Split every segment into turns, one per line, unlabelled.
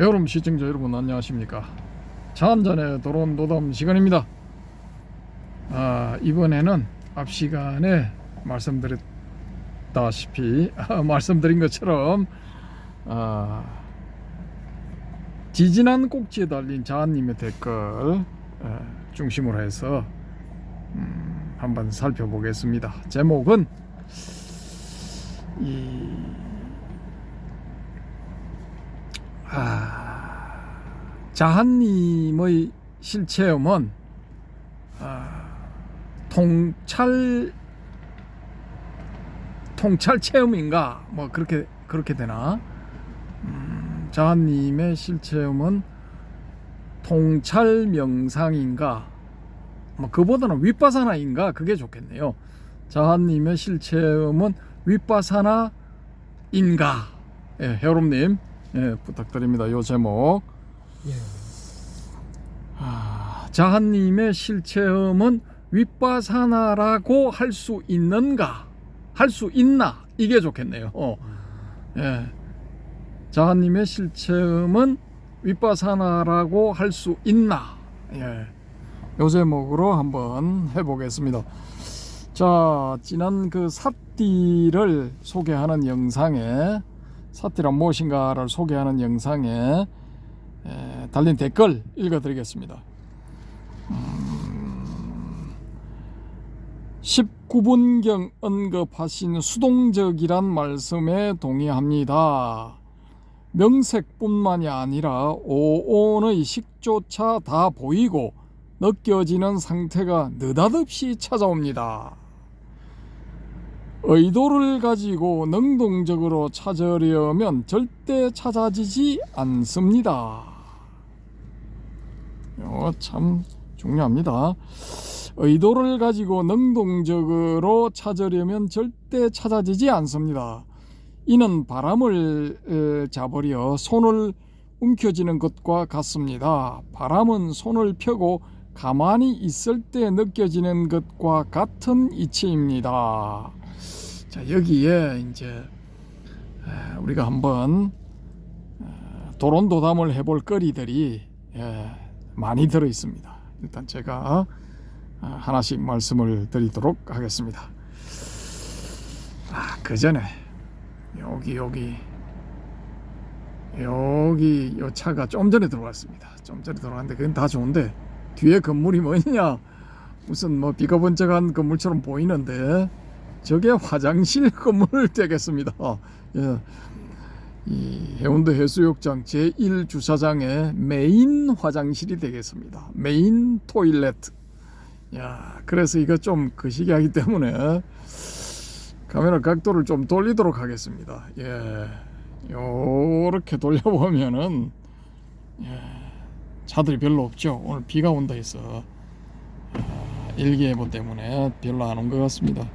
여러분 시청자 여러분 안녕하십니까. 차 한잔에 돌아온 노담 시간입니다. 이번에는 앞 시간에 말씀드린 것처럼 지지난 꼭지에 달린 자한님의 댓글 중심으로 해서 한번 살펴보겠습니다. 제목은 자한님의 실체험은 통찰 체험인가 뭐 그렇게 되나? 자한님의 실체험은 통찰 명상인가? 뭐 그보다는 윗바사나인가? 그게 좋겠네요. 자한님의 실체험은 윗바사나인가? 해롬님 부탁드립니다. 요 제목. 자한님의 실체험은 윗바사나라고 할 수 있는가? 할 수 있나? 이게 좋겠네요. 자한님의 실체험은 윗바사나라고 할 수 있나? 요 제목으로 한번 해보겠습니다. 자, 지난 그 사띠를 소개하는 영상에, 사띠란 무엇인가를 소개하는 영상에 달린 댓글 읽어드리겠습니다. 19분경 언급하신 수동적이란 말씀에 동의합니다. 명색뿐만이 아니라 오온의 식조차 다 보이고 느껴지는 상태가 느닷없이 찾아옵니다. 의도를 가지고 능동적으로 찾으려면 절대 찾아지지 않습니다. 참 중요합니다. 의도를 가지고 능동적으로 찾으려면 절대 찾아지지 않습니다. 이는 바람을 잡으려 손을 움켜쥐는 것과 같습니다. 바람은 손을 펴고 가만히 있을 때 느껴지는 것과 같은 이치입니다. 자, 여기에 이제 우리가 한번 도론도담을 해볼 거리들이 많이 들어 있습니다. 일단 제가 하나씩 말씀을 드리도록 하겠습니다. 그 전에 여기 요 차가 좀 전에 들어왔습니다. 좀 전에 들어왔는데 그건 다 좋은데 뒤에 건물이 뭐냐, 무슨 뭐 비가 번쩍한 건물처럼 보이는데 저게 화장실 건물 되겠습니다. 이 해운대 해수욕장 제1 주차장의 메인 화장실이 되겠습니다. 메인 토일렛. 그래서 이거 좀 거시기하기 때문에 카메라 각도를 좀 돌리도록 하겠습니다. 요렇게 돌려보면은 차들이 별로 없죠. 오늘 비가 온다 해서 일기예보 때문에 별로 안 온 것 같습니다.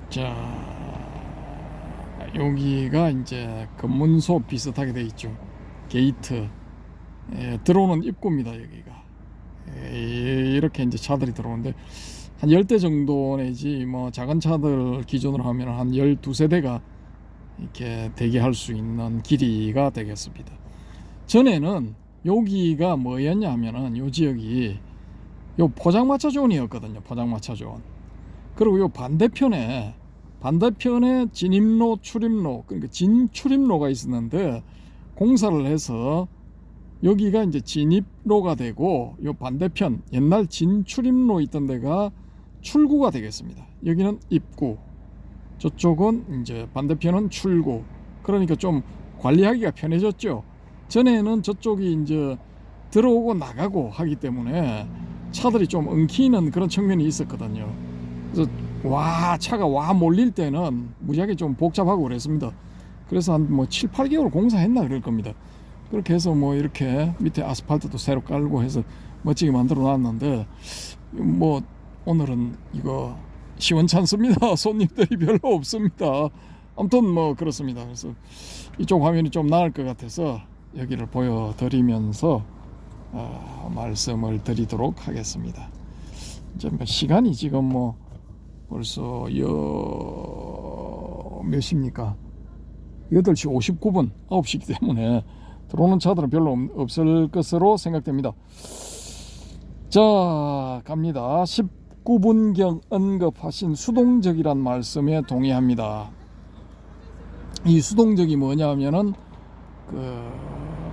자, 여기가 이제 검문소 비슷하게 돼 있죠. 게이트, 들어오는 입구입니다. 여기가 이렇게 이제 차들이 들어오는데 한 10대 정도 내지 뭐 작은 차들 기준으로 하면 한 12세대가 이렇게 대기할 수 있는 길이가 되겠습니다. 전에는 여기가 뭐였냐 하면은 요 지역이 요 포장마차 존이었거든요. 포장마차 존. 그리고 요 반대편에 진입로, 출입로, 그러니까 진출입로가 있었는데 공사를 해서 여기가 이제 진입로가 되고 요 반대편 옛날 진출입로 있던 데가 출구가 되겠습니다. 여기는 입구, 저쪽은 이제 반대편은 출구. 그러니까 좀 관리하기가 편해졌죠. 전에는 저쪽이 이제 들어오고 나가고 하기 때문에 차들이 좀 엉키는 그런 측면이 있었거든요. 그래서 차가 몰릴 때는 무지하게 좀 복잡하고 그랬습니다. 그래서 한 뭐 7, 8개월 공사했나 그럴 겁니다. 그렇게 해서 뭐 이렇게 밑에 아스팔트도 새로 깔고 해서 멋지게 만들어 놨는데 뭐 오늘은 이거 시원찮습니다. 손님들이 별로 없습니다. 아무튼 뭐 그렇습니다. 그래서 이쪽 화면이 좀 나을 것 같아서 여기를 보여드리면서 말씀을 드리도록 하겠습니다. 이제 뭐 시간이 지금 뭐 벌써 몇 시입니까? 8시 59분 9시이기 때문에 들어오는 차들은 별로 없을 것으로 생각됩니다. 자, 갑니다. 19분경 언급하신 수동적이란 말씀에 동의합니다. 이 수동적이 뭐냐면은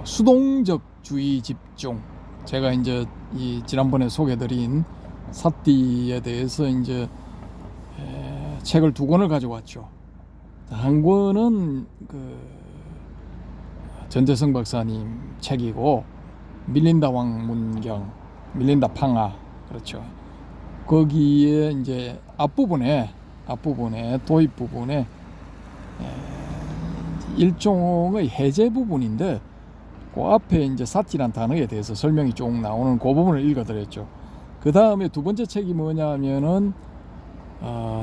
수동적 주의 집중. 제가 이제 이 지난번에 소개드린 사띠에 대해서 이제 책을 2권을 가져왔죠. 한 권은 전재성 박사님 책이고, 밀린다 왕문경, 밀린다 팡하, 그렇죠. 거기에 이제 앞부분에 도입 부분에 일종의 해제 부분인데, 그 앞에 이제 사티란 단어에 대해서 설명이 쭉 나오는 그 부분을 읽어드렸죠. 그 다음에 2번째 책이 뭐냐면은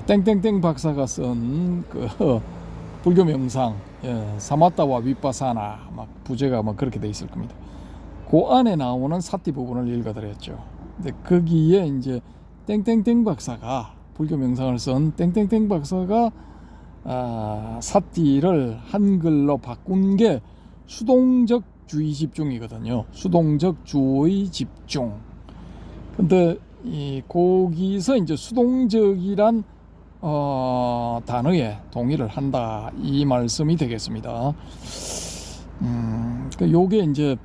땡땡땡 박사가 쓴 불교 명상, 사마타와 위파사나 막 부제가 막 그렇게 돼 있을 겁니다. 그 안에 나오는 사티 부분을 읽어드렸죠. 근데 거기에 이제 땡땡땡 박사가, 불교 명상을 쓴 땡땡땡 박사가 사티를 한글로 바꾼 게 수동적 주의 집중이거든요. 수동적 주의 집중. 근데 거기서 이제 수동적이란 단어에 동의를 한다, 이 말씀이 되겠습니다. 요게 이제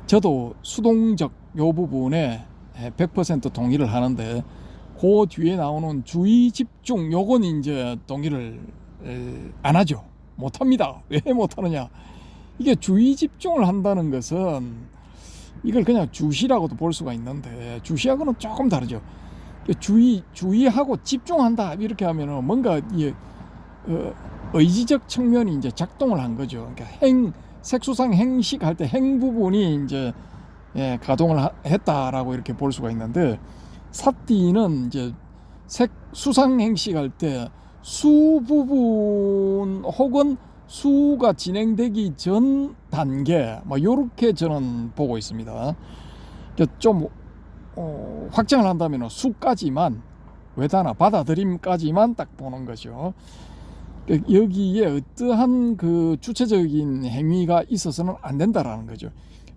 저도 수동적 요 부분에 100% 동의를 하는데, 그 뒤에 나오는 주의 집중, 요건 이제 동의를 안 하죠. 못 합니다. 왜 못 하느냐? 이게 주의 집중을 한다는 것은 이걸 그냥 주시라고도 볼 수가 있는데, 주시하고는 조금 다르죠. 주의하고 집중한다 이렇게 하면은 뭔가 의지적 측면이 이제 작동을 한 거죠. 그러니까 색수상 행식 할 때 행 부분이 이제 가동을 했다라고 이렇게 볼 수가 있는데, 사띠는 이제 수상 행식 할 때 수 부분 혹은 수가 진행되기 전 단계, 뭐 요렇게 저는 보고 있습니다. 좀 확장을 한다면 수까지만, 외다나 받아들임까지만 딱 보는 거죠. 여기에 어떠한 주체적인 행위가 있어서는 안 된다라는 거죠.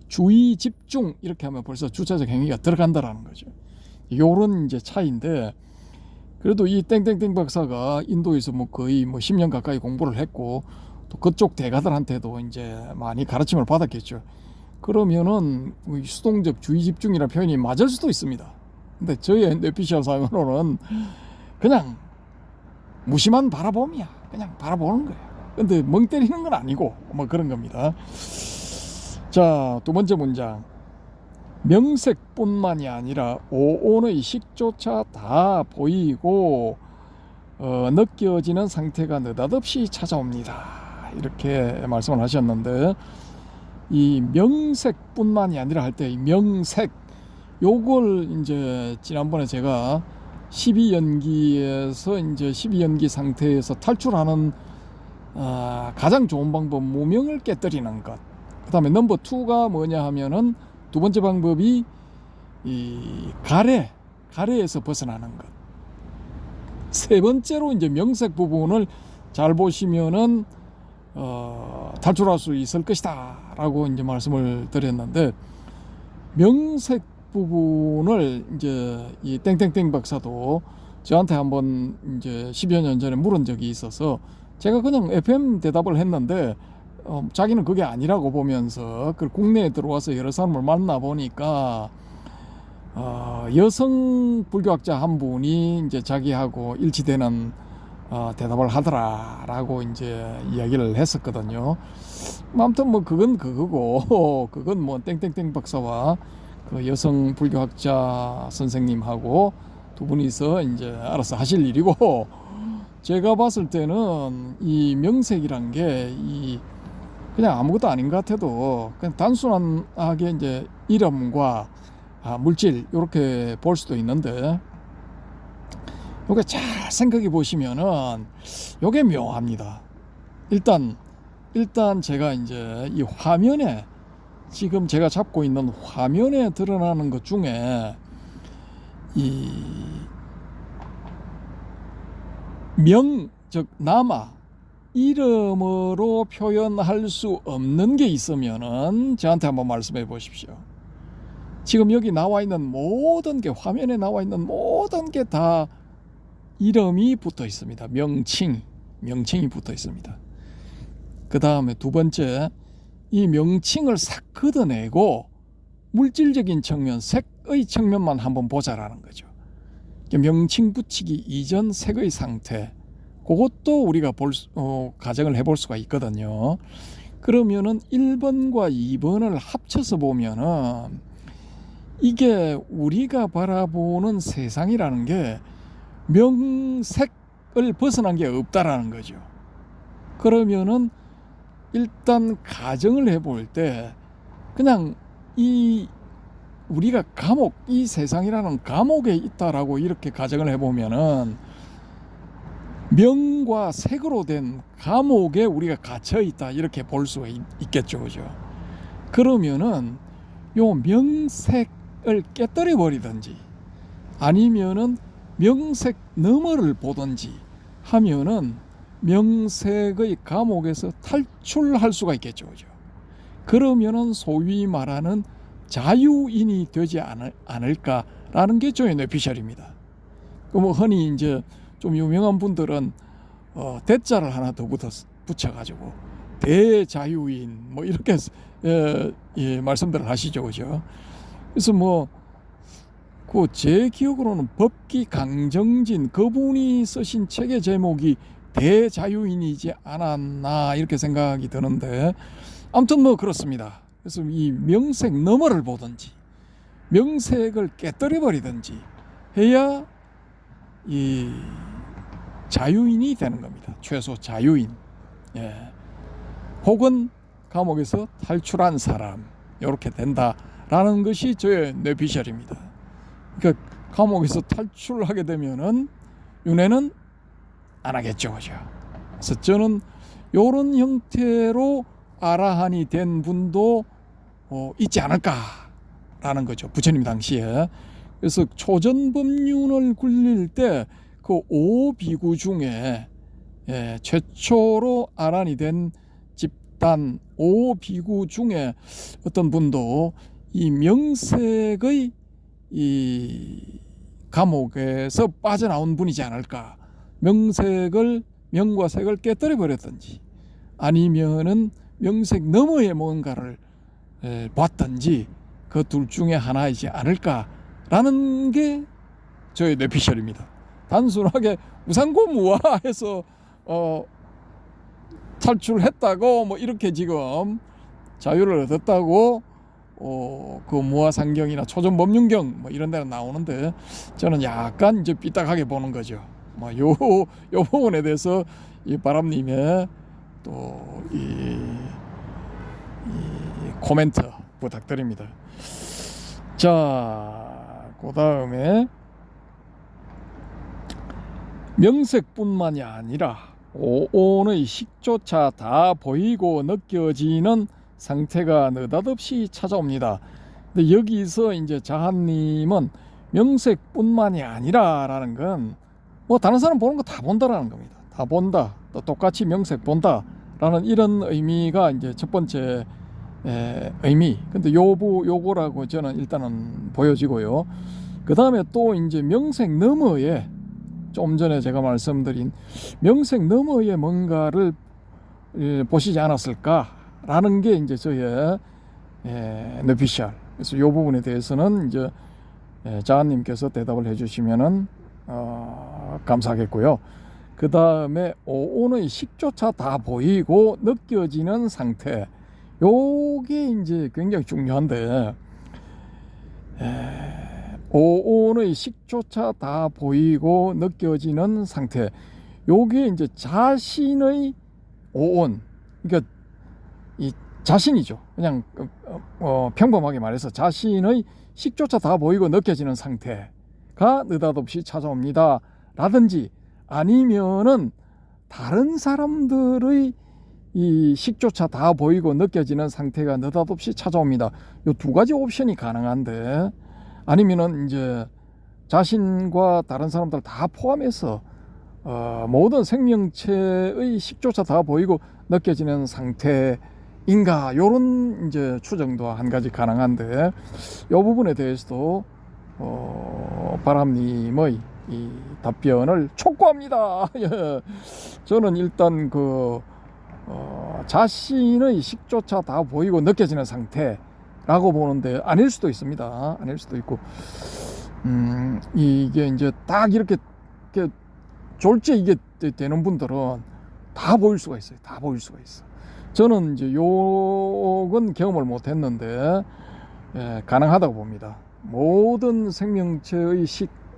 주의 집중 이렇게 하면 벌써 주체적 행위가 들어간다라는 거죠. 요런 이제 차이인데, 그래도 이 땡땡땡 박사가 인도에서 뭐 거의 10년 가까이 공부를 했고, 또 그쪽 대가들한테도 이제 많이 가르침을 받았겠죠. 그러면은 수동적 주의 집중이라는 표현이 맞을 수도 있습니다. 근데 저의 뇌피셜 사용으로는 그냥 무심한 바라봄이야. 그냥 바라보는 거예요. 근데 멍 때리는 건 아니고 뭐 그런 겁니다. 자, 2번째 문장. 명색뿐만이 아니라 오온의 식조차 다 보이고 느껴지는 상태가 느닷없이 찾아옵니다. 이렇게 말씀을 하셨는데, 이 명색뿐만이 아니라 할 때 이 명색, 요걸 이제 지난번에 제가 12연기에서 이제 12연기 상태에서 탈출하는 가장 좋은 방법, 무명을 깨뜨리는 것. 그 다음에 넘버 2가 뭐냐 하면은, 2번째 방법이 이 가래에서 벗어나는 것. 3번째로 이제 명색 부분을 잘 보시면은 탈출할 수 있을 것이다 라고 이제 말씀을 드렸는데, 명색 부분을 이제 이 땡땡땡 박사도 저한테 한번 이제 10여 년 전에 물은 적이 있어서, 제가 그냥 FM 대답을 했는데 자기는 그게 아니라고 보면서 국내에 들어와서 여러 사람을 만나보니까 여성 불교학자 한 분이 이제 자기하고 일치되는 대답을 하더라라고 이제 이야기를 했었거든요. 아무튼 뭐 그건 그거고, 그건 뭐 땡땡땡 박사와 그 여성 불교학자 선생님하고 2분이서 이제 알아서 하실 일이고, 제가 봤을 때는 이 명색이란 게 그냥 아무것도 아닌 것 같아도 그냥 단순하게 이제 이름과 물질 이렇게 볼 수도 있는데, 요게 잘 생각해 보시면은 요게 묘합니다. 일단 제가 이제 이 화면에, 지금 제가 잡고 있는 화면에 드러나는 것 중에 이 명, 즉 남아, 이름으로 표현할 수 없는 게 있으면은 저한테 한번 말씀해 보십시오. 지금 여기 나와 있는 모든 게, 화면에 나와 있는 모든 게 다 이름이 붙어 있습니다. 명칭이 붙어 있습니다. 그 다음에 두 번째, 이 명칭을 싹 걷어내고 물질적인 측면, 색의 측면만 한번 보자라는 거죠. 명칭 붙이기 이전 색의 상태, 그것도 우리가 가정을 해볼 수가 있거든요. 그러면은 1번과 2번을 합쳐서 보면은 이게 우리가 바라보는 세상이라는 게 명색을 벗어난 게 없다라는 거죠. 그러면은 일단 가정을 해볼 때 그냥 우리가 감옥, 이 세상이라는 감옥에 있다라고 이렇게 가정을 해보면은 명과 색으로 된 감옥에 우리가 갇혀 있다 이렇게 볼 수가 있겠죠, 그죠? 그러면은 요 명색을 깨뜨려 버리든지 아니면은 명색 너머를 보든지 하면은 명색의 감옥에서 탈출할 수가 있겠죠, 그죠? 그러면은 소위 말하는 자유인이 되지 않을까라는 게 저의 뇌피셜입니다. 뭐 흔히 이제 좀 유명한 분들은 대자를 하나 더 붙여가지고 대자유인 뭐 이렇게 말씀들을 하시죠, 그죠? 그래서 뭐 그 제 기억으로는 법기 강정진 그분이 쓰신 책의 제목이 대자유인이지 않았나 이렇게 생각이 드는데, 아무튼 뭐 그렇습니다. 그래서 이 명색 너머를 보든지 명색을 깨뜨려 버리든지 해야 이 자유인이 되는 겁니다. 최소 자유인. 혹은 감옥에서 탈출한 사람, 이렇게 된다라는 것이 저의 뇌피셜입니다. 그러니까 감옥에서 탈출하게 되면은 윤회는 안 하겠죠, 그죠? 그래서 저는 이런 형태로 아라한이 된 분도 있지 않을까라는 거죠, 부처님 당시에. 그래서 초전법륜을 굴릴 때 그 5비구 중에 최초로 아란이 된 집단 5비구 중에 어떤 분도 이 명색의 이 감옥에서 빠져나온 분이지 않을까. 명과 색을 깨뜨려 버렸든지 아니면은 명색 너머에 뭔가를 봤든지 그 둘 중에 하나이지 않을까라는 게 저의 뇌피셜입니다. 단순하게 무상고무화해서 탈출했다고 뭐 이렇게 지금 자유를 얻었다고 그 무화상경이나 초전법륜경 뭐 이런 데는 나오는데, 저는 약간 이제 삐딱하게 보는 거죠. 뭐 요 부분에 대해서 이 바람님의 또 이 코멘트 부탁드립니다. 자, 그 다음에 명색뿐만이 아니라 오온의 식조차 다 보이고 느껴지는 상태가 느닷없이 찾아옵니다. 근데 여기서 이제 자한님은 명색뿐만이 아니라라는 건 뭐 다른 사람 보는 거 다 본다라는 겁니다. 다 본다, 또 똑같이 명색 본다라는 이런 의미가 이제 첫 번째 의미. 근데 요거라고 저는 일단은 보여지고요. 그 다음에 또 이제 명색 너머에, 좀 전에 제가 말씀드린 명색 너머에 뭔가를 보시지 않았을까라는 게 이제 저의 뇌피셜. 그래서 이 부분에 대해서는 이제 자한님께서 대답을 해주시면은 감사하겠고요. 그 다음에 오온의 식조차 다 보이고 느껴지는 상태, 요게 이제 굉장히 중요한데, 오온의 식조차 다 보이고 느껴지는 상태, 요게 이제 자신의 오온, 그러니까 이 자신이죠. 그냥 평범하게 말해서 자신의 식조차 다 보이고 느껴지는 상태가 느닷없이 찾아옵니다 라든지, 아니면은 다른 사람들의 이 식조차 다 보이고 느껴지는 상태가 느닷없이 찾아옵니다. 요 두 가지 옵션이 가능한데, 아니면은 이제 자신과 다른 사람들 다 포함해서 모든 생명체의 식조차 다 보이고 느껴지는 상태인가, 요런 이제 추정도 한 가지 가능한데, 요 부분에 대해서도 바람님의 이 답변을 촉구합니다. 예. 저는 일단 자신의 식조차 다 보이고 느껴지는 상태라고 보는데, 아닐 수도 있습니다. 아닐 수도 있고, 이게 이제 딱 이렇게 졸지에 이게 되는 분들은 다 보일 수가 있어요. 다 보일 수가 있어. 저는 이제 요건 경험을 못 했는데, 가능하다고 봅니다. 모든 생명체의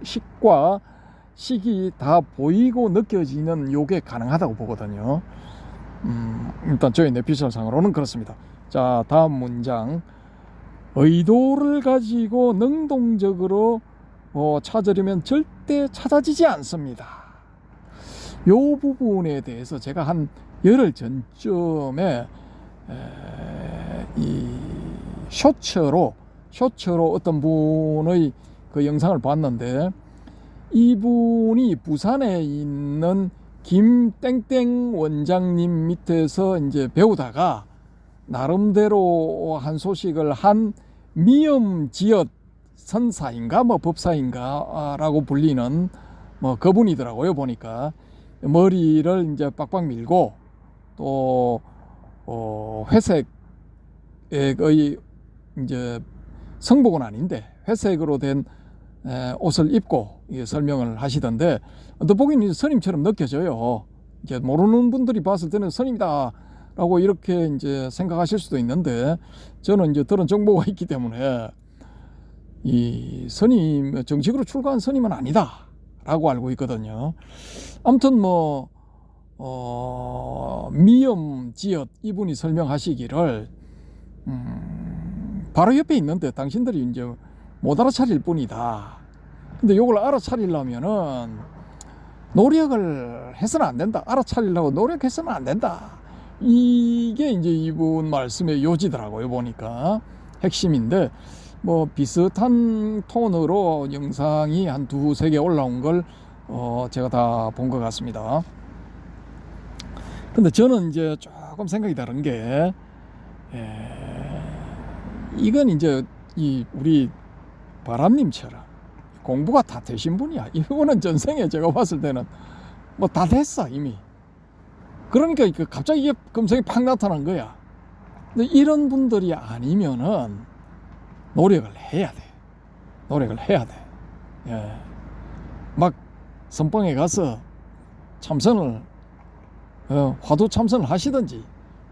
식과 식이 다 보이고 느껴지는 요게 가능하다고 보거든요. 일단 저희 뇌피셜 상으로는 그렇습니다. 자, 다음 문장. 의도를 가지고 능동적으로 찾으려면 절대 찾아지지 않습니다. 요 부분에 대해서 제가 한 열흘 전쯤에 이 쇼츠로 어떤 분의 그 영상을 봤는데, 이분이 부산에 있는 김땡땡 원장님 밑에서 이제 배우다가 나름대로 한 소식을 한 미엄지읒 선사인가 뭐 법사인가라고 불리는 뭐 그분이더라고요. 보니까 머리를 이제 빡빡 밀고 또 회색의 이제 성복은 아닌데 회색으로 된 옷을 입고 설명을 하시던데, 보기에는 스님처럼 느껴져요. 이제 모르는 분들이 봤을 때는 스님이다 라고 이렇게 이제 생각하실 수도 있는데, 저는 이제 들은 정보가 있기 때문에 이 스님, 정식으로 출가한 스님은 아니다 라고 알고 있거든요. 아무튼 뭐 미엄지읒 이분이 설명하시기를 바로 옆에 있는데 당신들이 이제 못 알아차릴 뿐이다. 근데 요걸 알아차리려면은 노력을 해서는 안 된다. 알아차리려고 노력해서는 안 된다. 이게 이제 이분 말씀의 요지더라고요. 보니까 핵심인데, 뭐 비슷한 톤으로 영상이 한 두세 개 올라온 걸 제가 다 본 것 같습니다. 근데 저는 이제 조금 생각이 다른 게, 이건 이제 우리 바람님처럼 공부가 다 되신 분이야. 이분은 전생에 제가 봤을 때는 뭐 다 됐어 이미. 그러니까 갑자기 이게 금성이 팍 나타난 거야. 근데 이런 분들이 아니면은 노력을 해야 돼. 노력을 해야 돼. 예. 막 선방에 가서 참선을 화두 참선을 하시든지,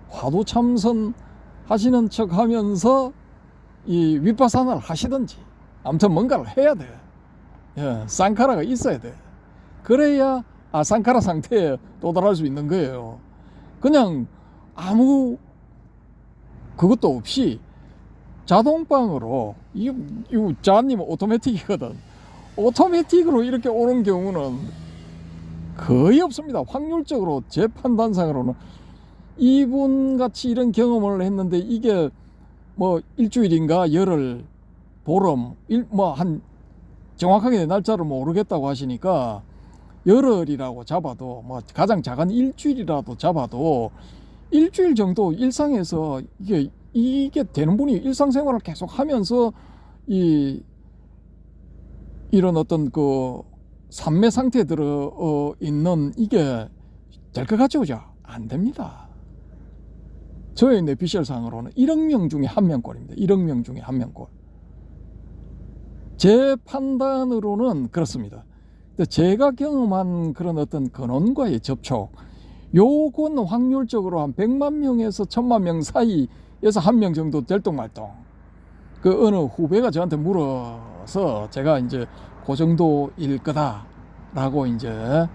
화두 참선 하시는 척 하면서 이 윗바사나를 하시든지, 아무튼 뭔가를 해야 돼. 예, 쌍카라가 있어야 돼. 그래야 쌍카라 상태에 도달할 수 있는 거예요. 그냥 아무 그것도 없이 자동방으로, 이거 자님은 오토매틱이거든. 오토매틱으로 이렇게 오는 경우는 거의 없습니다. 확률적으로 제 판단상으로는 이분 같이 이런 경험을 했는데, 이게 뭐 일주일인가 열흘 보름 뭐 한 정확하게 날짜를 모르겠다고 하시니까 열흘이라고 잡아도, 뭐 가장 작은 일주일이라도 잡아도 일주일 정도 일상에서 이게 되는 분이 일상생활을 계속 하면서 이런 어떤 삼매 상태에 들어 있는 이게 될 것 같죠? 안 됩니다. 저의 뇌피셜 상으로는 1억 명 중에 1명꼴입니다. 1억 명 중에 1명꼴. 제 판단으로는 그렇습니다. 제가 경험한 그런 어떤 근원과의 접촉, 요건 확률적으로 한 100만 명에서 1000만 명 사이에서 한 명 정도 될똥말똥. 어느 후배가 저한테 물어서 제가 이제 그 정도일 거다라고 이제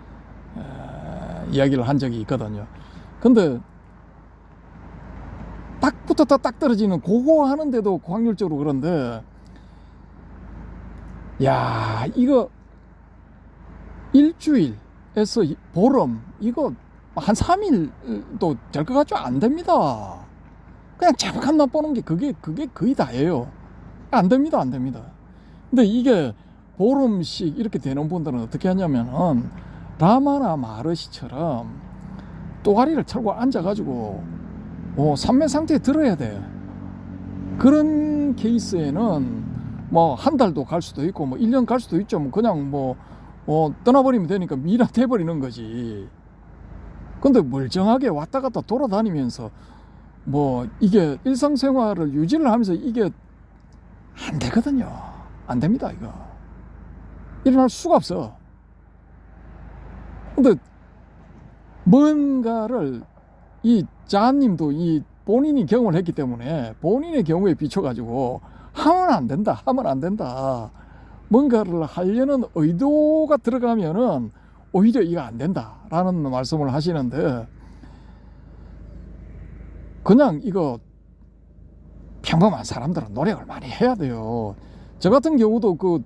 이야기를 한 적이 있거든요. 근데 딱 붙었다 딱 떨어지는 그거 하는데도 확률적으로 그런데, 야, 이거 일주일에서 보름, 이거 한 3일도 될 것 같죠? 안 됩니다. 그냥 잠깐만 보는 게 그게 거의 다예요. 안 됩니다. 근데 이게 보름씩 이렇게 되는 분들은 어떻게 하냐면은 라마나 마르시처럼 또가리를 털고 앉아가지고 산매 상태에 들어야 돼. 그런 케이스에는 뭐 한 달도 갈 수도 있고 뭐 1년 갈 수도 있죠. 뭐 그냥 떠나버리면 되니까 미라 돼버리는 거지. 근데 멀쩡하게 왔다 갔다 돌아다니면서 뭐 이게 일상생활을 유지를 하면서 이게 안 되거든요. 안 됩니다. 이거 일어날 수가 없어. 근데 뭔가를 이 자님도 이 본인이 경험을 했기 때문에 본인의 경우에 비춰가지고 하면 안 된다, 하면 안 된다. 뭔가를 하려는 의도가 들어가면은 오히려 이거 안 된다라는 말씀을 하시는데, 그냥 이거 평범한 사람들은 노력을 많이 해야 돼요. 저 같은 경우도 그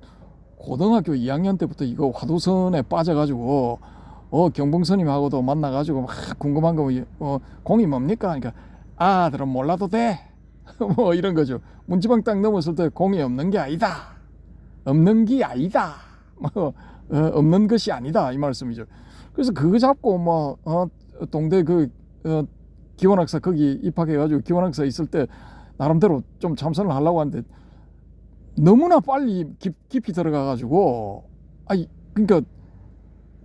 고등학교 2학년 때부터 이거 화두선에 빠져가지고 경봉스님하고도 만나가지고 막 궁금한 거 공이 뭡니까? 그러니까 아들은 몰라도 돼. 뭐 이런 거죠. 문지방 딱 넘었을 때 공이 없는 게 아니다. 없는 게 아니다. 없는 것이 아니다. 이 말씀이죠. 그래서 그거 잡고 동대 기원학사 거기 입학해가지고 기원학사 있을 때 나름대로 좀 참선을 하려고 하는데 너무나 빨리 깊이 들어가가지고 그러니까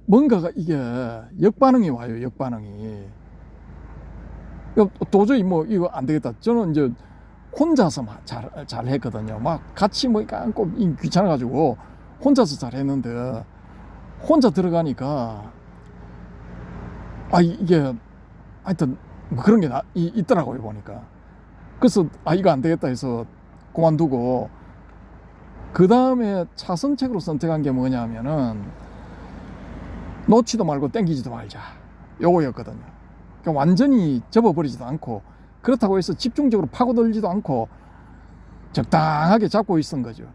뭔가가 이게 역반응이 와요. 역반응이. 도저히 이거 안 되겠다. 저는 이제 혼자서 잘 했거든요. 막 같이 꼭 귀찮아가지고 혼자서 잘 했는데, 혼자 들어가니까 이게 하여튼 뭐 그런 게 있더라고요. 보니까. 그래서 이거 안 되겠다 해서 그만두고, 그 다음에 차선책으로 선택한 게 뭐냐면은 놓지도 말고 땡기지도 말자, 요거였거든요. 그러니까 완전히 접어버리지도 않고, 그렇다고 해서 집중적으로 파고들지도 않고 적당하게 잡고 있은 거죠.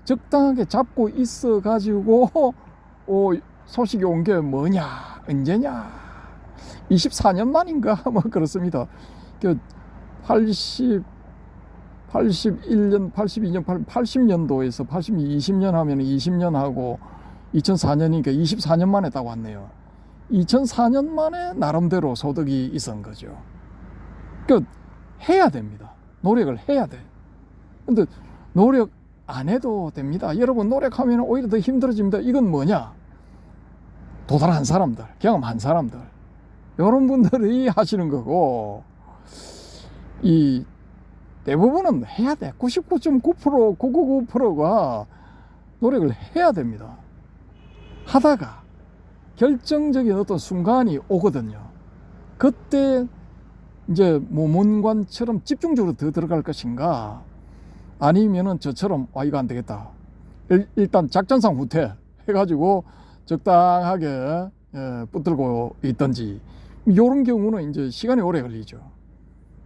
적당하게 잡고 있어 가지고 소식이 온 게 뭐냐, 언제냐, 24년 만인가 뭐 그렇습니다. 81년, 82년, 80년도에서 20년 하면 20년 하고 2004년이니까 24년 만에 딱 왔네요. 2004년 만에 나름대로 소득이 있은 거죠. 해야 됩니다. 노력을 해야 돼. 근데 노력 안 해도 됩니다. 여러분, 노력하면 오히려 더 힘들어집니다. 이건 뭐냐? 도달한 사람들, 경험한 사람들, 이런 분들이 하시는 거고, 이 대부분은 해야 돼. 99.9%, 999%가 노력을 해야 됩니다. 하다가 결정적인 어떤 순간이 오거든요. 그때 이제 모문관처럼 집중적으로 더 들어갈 것인가, 아니면은 저처럼 이거 안 되겠다, 일단 작전상 후퇴 해가지고 적당하게 붙들고 있던지, 이런 경우는 이제 시간이 오래 걸리죠.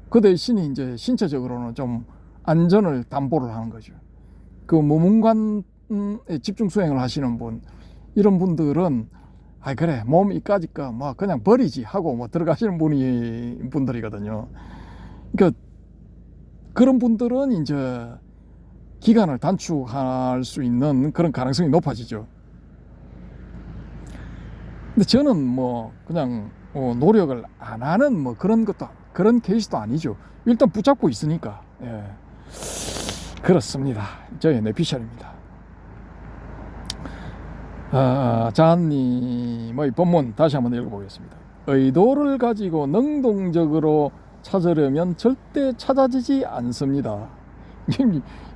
그 대신에 이제 신체적으로는 좀 안전을 담보를 하는 거죠. 그 모문관에 집중 수행을 하시는 분, 이런 분들은 그래, 몸 이까짓거 그냥 버리지 하고 들어가시는 분들이거든요. 그러니까 그런 분들은 이제 기간을 단축할 수 있는 그런 가능성이 높아지죠. 근데 저는 그냥 노력을 안 하는 그런 케이스도 아니죠. 일단 붙잡고 있으니까. 예. 그렇습니다. 저의 내피셜입니다. 자한님의 본문 다시 한번 읽어보겠습니다. 의도를 가지고 능동적으로 찾으려면 절대 찾아지지 않습니다.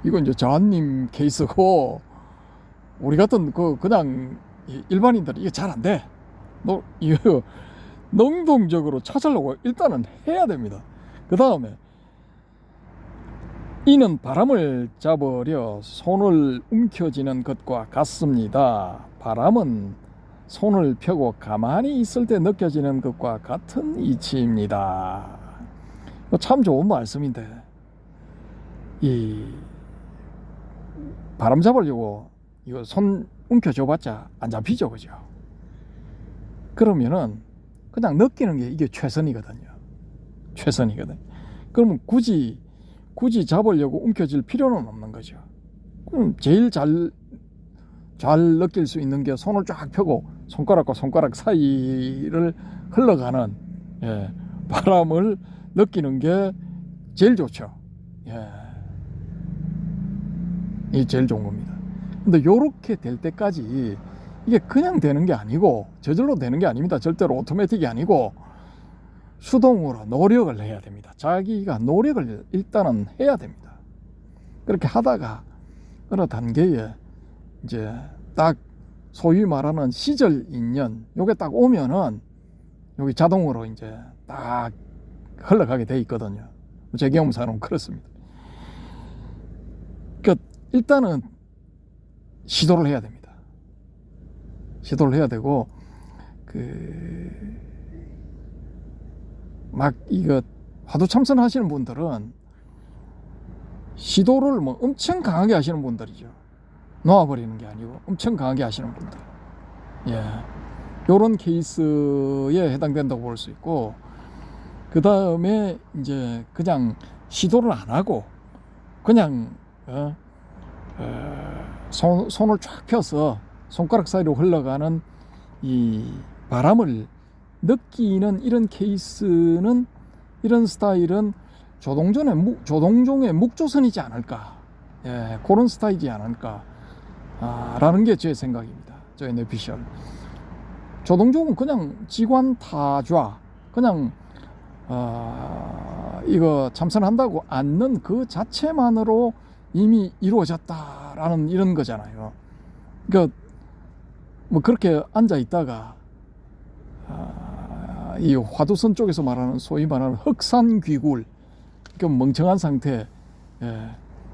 이건 이제 자한님 케이스고, 우리 같은 그냥 일반인들은 이게 잘 안 돼. 이거 능동적으로 찾으려고 일단은 해야 됩니다. 그 다음에 이는 바람을 잡으려 손을 움켜쥐는 것과 같습니다. 바람은 손을 펴고 가만히 있을 때 느껴지는 것과 같은 이치입니다. 참 좋은 말씀인데, 이 바람 잡으려고 이거 손 움켜줘봤자 안 잡히죠, 그죠? 그러면은 그냥 느끼는 게 이게 최선이거든요. 최선이거든. 그러면 굳이 잡으려고 움켜질 필요는 없는 거죠. 그럼 제일 잘 느낄 수 있는 게 손을 쫙 펴고 손가락과 손가락 사이를 흘러가는 바람을 느끼는 게 제일 좋죠. 이게 제일 좋은 겁니다. 근데 요렇게 될 때까지 이게 그냥 되는 게 아니고 저절로 되는 게 아닙니다. 절대로 오토매틱이 아니고 수동으로 노력을 해야 됩니다. 자기가 노력을 일단은 해야 됩니다. 그렇게 하다가 어느 단계에 이제 딱 소위 말하는 시절 인연 요게 딱 오면은 여기 자동으로 이제 딱 흘러가게 돼 있거든요. 제 경험상으로는 그렇습니다. 그러니까 일단은 시도를 해야 됩니다. 시도를 해야 되고 막 이거 화두 참선하시는 분들은 시도를 뭐 엄청 강하게 하시는 분들이죠. 놓아버리는 게 아니고 엄청 강하게 하시는 분들. 요런 케이스에 해당된다고 볼 수 있고, 그 다음에 이제 그냥 시도를 안 하고 그냥 손을 쫙 펴서 손가락 사이로 흘러가는 이 바람을 느끼는 이런 케이스는, 이런 스타일은 조동종의 묵조선이지 않을까, 그런 스타일이지 않을까 라는 게 제 생각입니다. 저의 뇌피셜. 조동종은 그냥 지관타좌, 그냥 이거 참선한다고 앉는 그 자체만으로 이미 이루어졌다라는 이런 거잖아요. 그러니까 뭐 그렇게 앉아 있다가 이 화두선 쪽에서 말하는 소위 말하는 흑산귀굴, 그 멍청한 상태,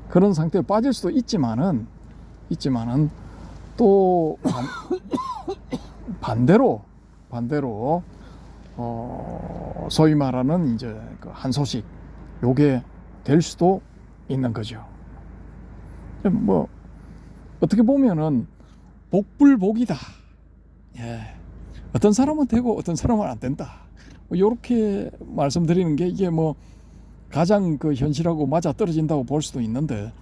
그런 상태에 빠질 수도 있지만은 또 반대로 소위 말하는 이제 그 한소식 요게 될 수도 있는 거죠. 뭐 어떻게 보면은 복불복이다. 어떤 사람은 되고 어떤 사람은 안 된다. 이렇게 말씀드리는 게 이게 뭐 가장 그 현실하고 맞아 떨어진다고 볼 수도 있는데,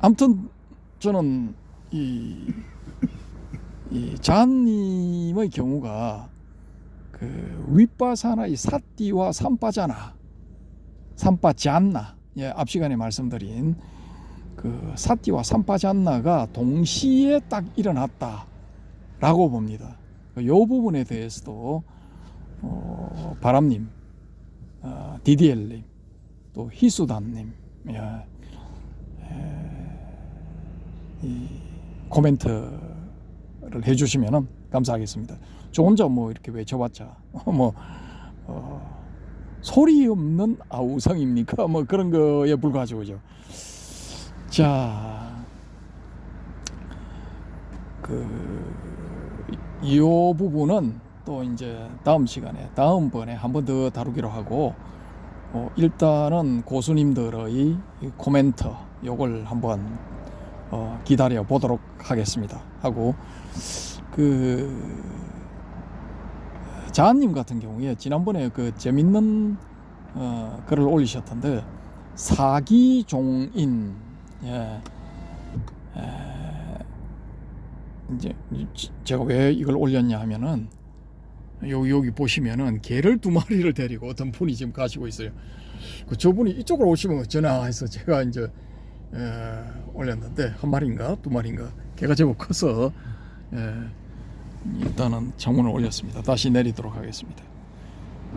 아무튼 저는 이 자한님의 경우가 그 윗바사나의 사띠와 삼빠잔나, 앞 시간에 말씀드린 그 사띠와 삼빠잔나가 동시에 딱 일어났다라고 봅니다. 이 부분에 대해서도 바람님, DDL님, 또 희수단님, 이 코멘트를 해주시면 감사하겠습니다. 저 혼자 뭐 이렇게 외쳐봤자 소리 없는 아우성입니까? 뭐 그런 거에 불과하죠, 그죠? 자, 이 부분은 또 이제 다음번에 한 번 더 다루기로 하고, 일단은 고수님들의 코멘트 요걸 한번 기다려 보도록 하겠습니다. 하고 자한님 같은 경우에 지난번에 그 재밌는 글을 올리셨던데, 사기종인, 이제 제가 왜 이걸 올렸냐 하면은 여기 보시면은 개를 2마리를 데리고 어떤 분이 지금 가시고 있어요. 저분이 이쪽으로 오시면 전화해서 제가 이제 올렸는데, 1마리인가 2마리인가 개가 제법 커서 일단은 창문을 올렸습니다. 다시 내리도록 하겠습니다.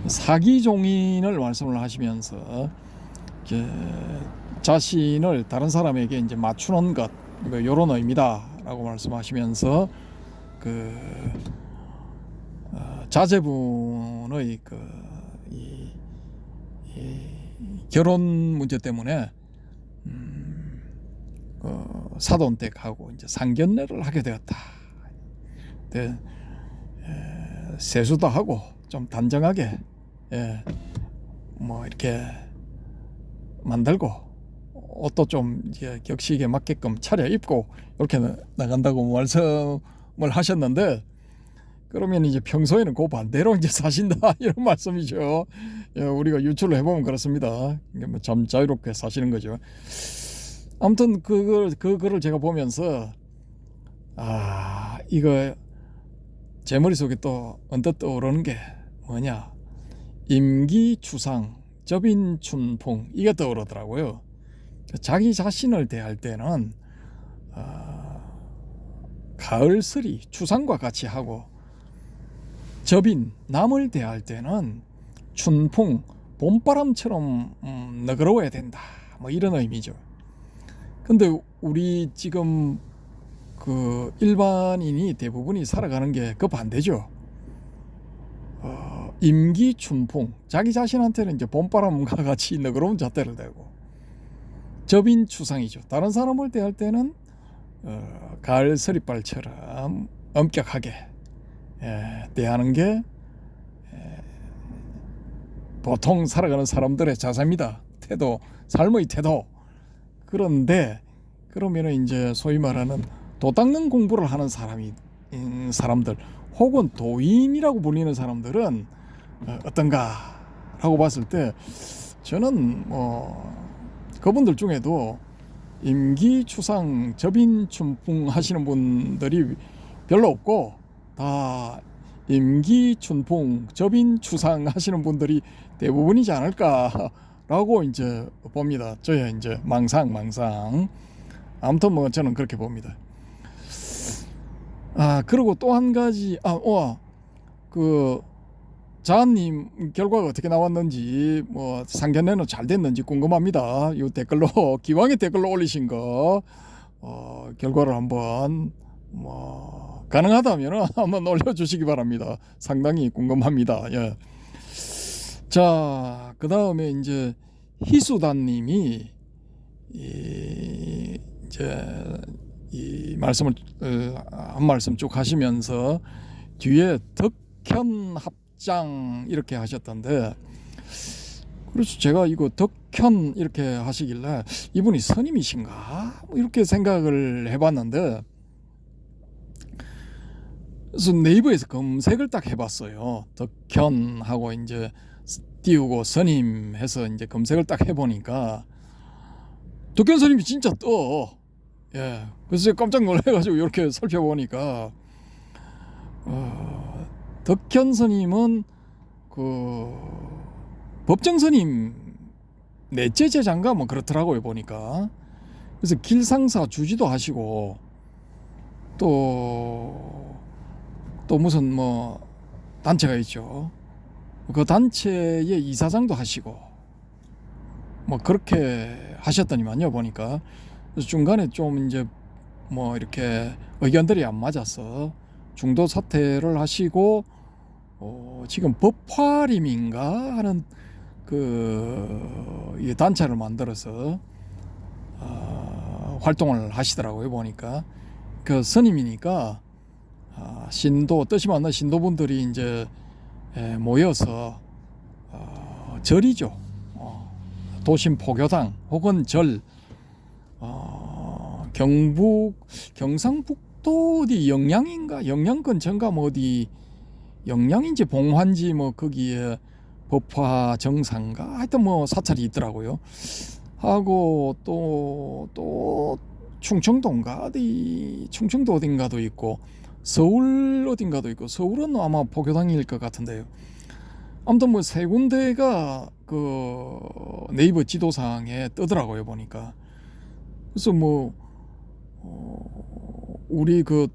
사기종인을 말씀을 하시면서 자신을 다른 사람에게 이제 맞추는 것, 뭐 이런 의미다라고 말씀하시면서 자제분의 결혼 문제 때문에 사돈댁하고 이제 상견례를 하게 되었다. 세수도 하고 좀 단정하게 뭐 이렇게 만들고 옷도 좀 이제 격식에 맞게끔 차려입고 이렇게 나간다고 말씀을 하셨는데, 그러면 이제 평소에는 그 반대로 이제 사신다 이런 말씀이죠. 우리가 유출을 해보면 그렇습니다. 뭐 참 자유롭게 사시는 거죠. 아무튼 그 글을 제가 보면서 이거 제 머릿속에 또 언뜻 떠오르는 게 뭐냐, 임기추상 접인춘풍, 이게 떠오르더라고요. 자기 자신을 대할 때는 가을서리 추상과 같이 하고, 접인 남을 대할 때는 춘풍 봄바람처럼 너그러워야 된다, 뭐 이런 의미죠. 근데 우리 지금 그 일반인이 대부분이 살아가는 게 그 반대죠. 임기춘풍, 자기 자신한테는 이제 봄바람과 같이 너그러운 잣대를 대고, 접인추상이죠. 다른 사람을 대할 때는 가을 서리발처럼 엄격하게 대하는 게 보통 살아가는 사람들의 자세입니다. 태도, 삶의 태도. 그런데 그러면은 이제 소위 말하는 도 닦는 공부를 하는 사람들, 혹은 도인이라고 불리는 사람들은 어떤가라고 봤을 때, 저는 그분들 중에도 임기추상 접인춘풍 하시는 분들이 별로 없고, 다 임기춘풍 접인추상 하시는 분들이 대부분이지 않을까라고 이제 봅니다. 저의 이제 망상. 아무튼 뭐 저는 그렇게 봅니다. 그리고 또 한 가지, 그 자한님 결과가 어떻게 나왔는지, 뭐 상견례는 잘 됐는지 궁금합니다. 이 댓글로, 기왕에 댓글로 올리신 거 결과를 한번 뭐 가능하다면 한번 올려주시기 바랍니다. 상당히 궁금합니다. 예. 자, 그 다음에 이제 희수단님이 이제 이 말씀을 한 말씀 쭉 하시면서 뒤에 덕현 합장 이렇게 하셨던데, 그래서 제가 이거 덕현 이렇게 하시길래 이분이 스님이신가 이렇게 생각을 해봤는데, 그래서 네이버에서 검색을 딱 해봤어요. 덕현하고 이제 띄우고 스님 해서 이제 검색을 딱 해보니까 덕현 스님이 진짜 떠. 예. 그래서 제가 깜짝 놀래가지고 이렇게 살펴보니까 덕현 스님은 그 법정 스님 넷째 제자인가 뭐 그렇더라고요, 보니까. 그래서 길상사 주지도 하시고, 또 무슨 뭐 단체가 있죠. 그 단체의 이사장도 하시고 뭐 그렇게 하셨더니만요, 보니까. 그래서 중간에 좀 이제 뭐 이렇게 의견들이 안 맞아서 중도 사퇴를 하시고, 지금 법화림인가 하는 그 단체를 만들어서 활동을 하시더라고요, 보니까. 그 스님이니까 신도, 뜻이 맞는 신도분들이 이제 모여서 절이죠. 도심 포교당 혹은 절, 경상북도 어디 영양인가, 영양 근처인가 뭐 어디 영양인지 봉환지 뭐 거기에 법화 정상가 하여튼 뭐 사찰이 있더라고요. 하고 또 충청도인가 충청도 어딘가도 있고, 서울 어딘가도 있고, 서울은 아마 포교당일 것 같은데요. 아무튼 뭐 세 군데가 그 네이버 지도상에 뜨더라고요, 보니까. 그래서 뭐 우리 그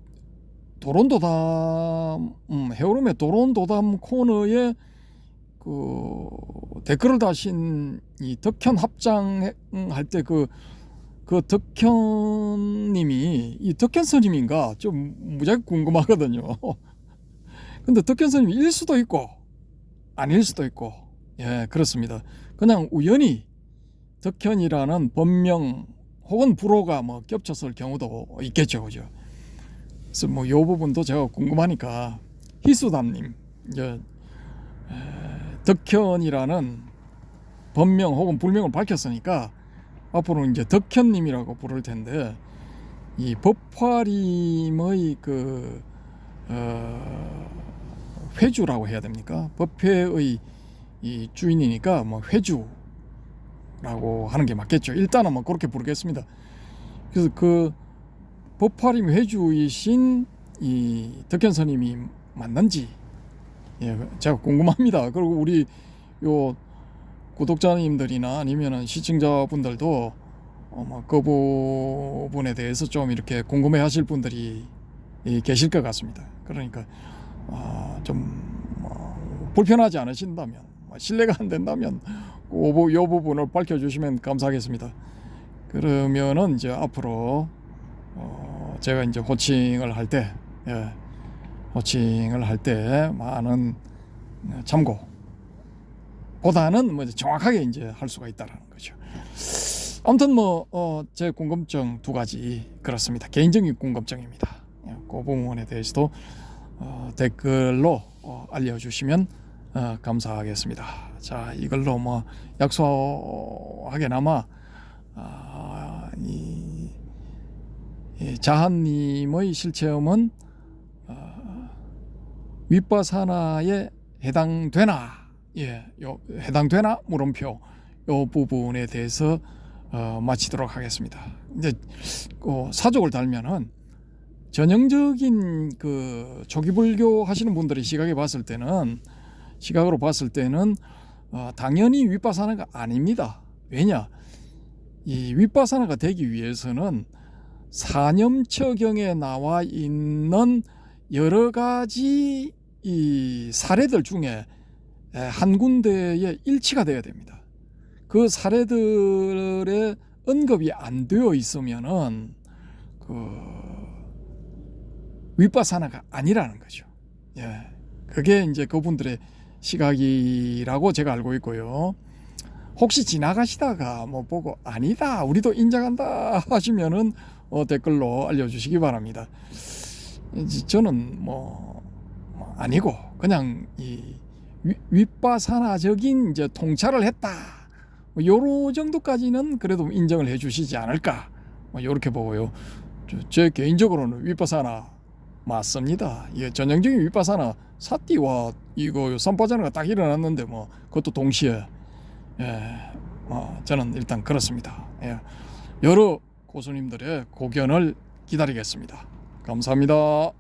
도론도담, 해오름의 도론도담 코너에 그 댓글을 다신 이 덕현 합장 할 때 그 덕현님이 이 덕현 스님인가 좀 무지하게 궁금하거든요. 근데 덕현 스님이 일 수도 있고 아닐 수도 있고, 예, 그렇습니다. 그냥 우연히 덕현이라는 본명 혹은 불호가 뭐 겹쳤을 경우도 있겠죠, 그죠? 그래서 뭐 요 부분도 제가 궁금하니까 희수담님, 이제 덕현이라는 본명 혹은 불명을 밝혔으니까 앞으로 이제 덕현님이라고 부를 텐데, 이 법화림의 그 회주라고 해야 됩니까? 법회의 이 주인이니까 뭐 회주라고 하는 게 맞겠죠. 일단은 뭐 그렇게 부르겠습니다. 그래서 그 법화림 회주이신 이 덕현 스님이 맞는지 제가 궁금합니다. 그리고 우리 요 구독자님들이나 아니면은 시청자분들도 그 부분에 대해서 좀 이렇게 궁금해하실 분들이 계실 것 같습니다. 그러니까 좀 불편하지 않으신다면, 신뢰가 안 된다면 이 부분을 밝혀주시면 감사하겠습니다. 그러면은 이제 앞으로 제가 이제 호칭을 할 때, 많은 참고 보다는 정확하게 이제 할 수가 있다라는 거죠. 아무튼 제 궁금증 두 가지 그렇습니다. 개인적인 궁금증입니다. 그 부분에 대해서도 댓글로 알려주시면 감사하겠습니다. 자, 이걸로 약소하게나마 이 자한님의 실체험은 윗바사나에 해당되나? 해당되나? 물음표. 이 부분에 대해서 마치도록 하겠습니다. 이제 사족을 달면은 전형적인 그 초기불교 하시는 분들의 시각으로 봤을 때는 당연히 윗바사나가 아닙니다. 왜냐? 이 윗바사나가 되기 위해서는 사념처경에 나와 있는 여러 가지 이 사례들 중에 한 군데에 일치가 되어야 됩니다. 그 사례들의 언급이 안 되어 있으면은 윗바사나가 아니라는 거죠. 그게 이제 그분들의 시각이라고 제가 알고 있고요. 혹시 지나가시다가 보고 아니다, 우리도 인정한다 하시면은 댓글로 알려주시기 바랍니다. 저는 아니고 그냥 이 윗바사나적인 이제 통찰을 했다, 요런 정도까지는 그래도 인정을 해주시지 않을까, 요렇게 보고요. 제 개인적으로는 윗바사나 맞습니다. 전형적인 윗바사나 사띠와 이거 삼바자나가 딱 일어났는데 그것도 동시에 저는 일단 그렇습니다. 여러 고수님들의 고견을 기다리겠습니다. 감사합니다.